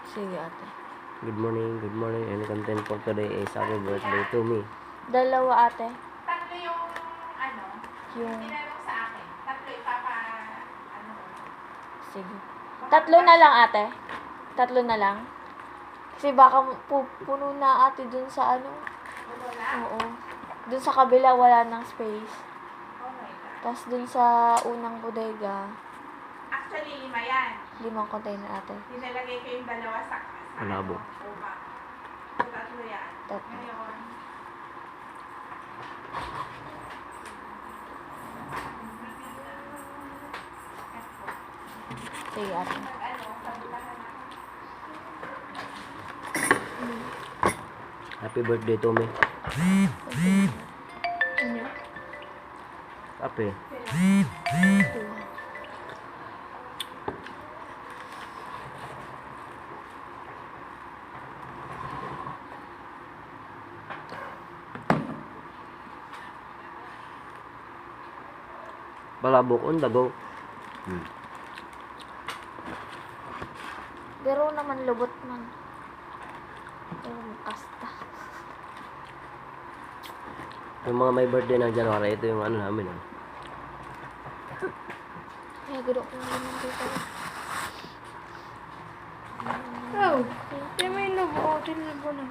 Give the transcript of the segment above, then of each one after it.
Sige, ate. Good morning, and content for today is happy birthday to me. Dalawa, ate. Tatlo yung, Yung... tinanong sa akin. Tatlo Sige. Tatlo na lang, ate. Tatlo na lang. Kasi baka puno na ate dun sa ano. wala. Oo. Dun sa kabila wala nang space. Oh my God. Tapos dun sa unang bodega, Actually, 5 yan. 5 container, ate. Dinalagay ko yung dalawa sa Malabo. upa. So, tatlo yan. Tatlo. Ngayon, Sige, ate. sabutahan na. Happy birthday to me. Ano? Happy. Balabok on the go. Pero naman lubot man. Pero kasta. Yung mga may birthday ng January, ito yung ano namin. Kaya gulo ko naman dito. Oh, kaya may nabuo. Tinabo na.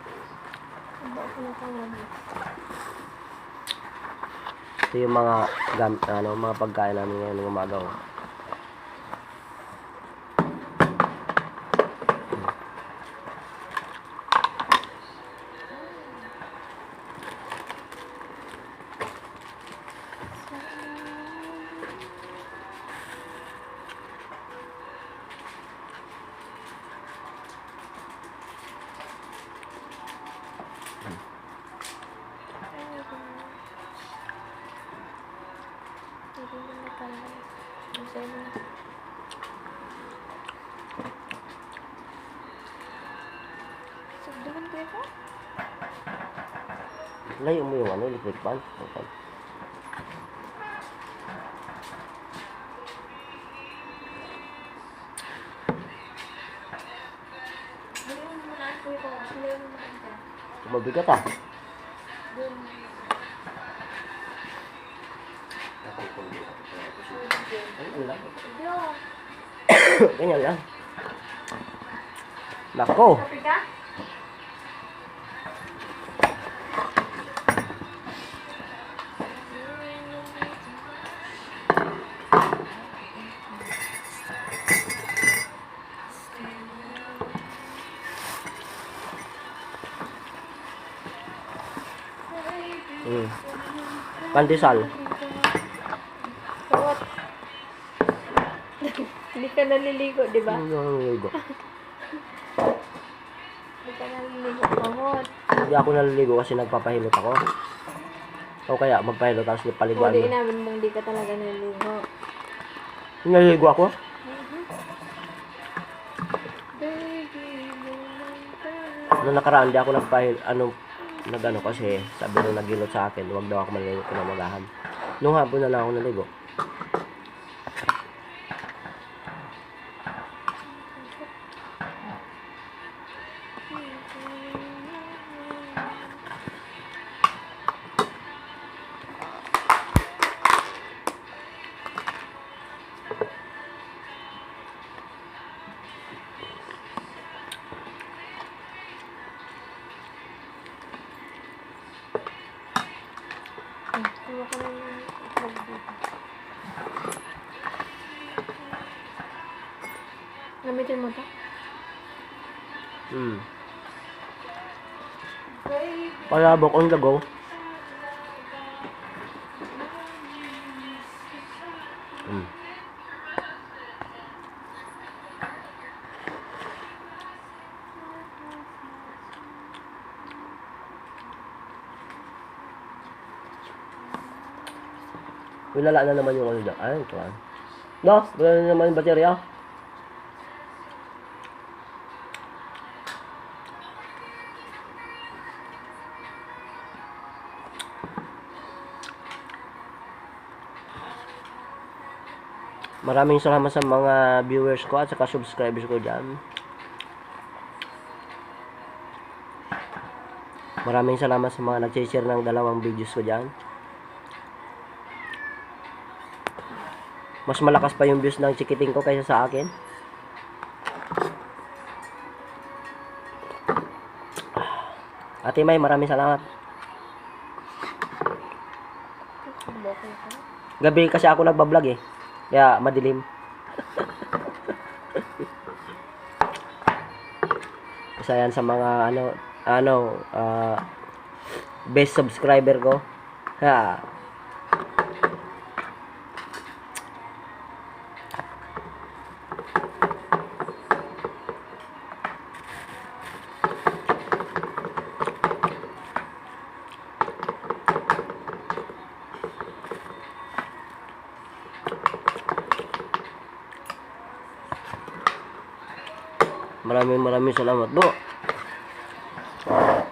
Nabuo ko na pangalan. Ito yung mga mga pagkain namin ngayon ng umaga. Oh. Hindi mo na pala. Masaya mo na. Sagdaman kayo ko? Layo mo yung electric fan. Okay. Dali mo muna ang kuya ko. Dali mo muna ang ka. Mabigat ah. Dun. Ayun lang. Yo. Ganyan lang. Nako. Kape ka? Pandesal. Kawat. Hindi ka naliligo, di ba? Hindi Hindi ka naliligo. Kawat. ako naliligo kasi nagpapahilot ako. O kaya magpahilot tapos paliguan Hindi mo. inamin mong hindi ka talaga naliligo. Naliligo ako? Noong nakaraan, di ako nagano kasi sabi nung nagilot sa akin, huwag daw ako maligo kinamagahan. Nung hapon na lang ako naligo. Kuha ka na yung itlog dito. Gamitin mo to? Palabok on the go. Wala na naman yung ano dyan. Ay, ito ah. No, wala na naman yung baterya. Maraming salamat sa mga viewers ko at saka subscribers ko dyan. Maraming salamat sa mga nag-share ng dalawang videos ko dyan. Mas malakas pa yung views ng chikiting ko kaysa sa akin. Ate May, maraming salamat. Gabi kasi ako nagbablog eh. Kaya madilim. Isa yan sa mga best subscriber ko. Ha. Maraming salamat po.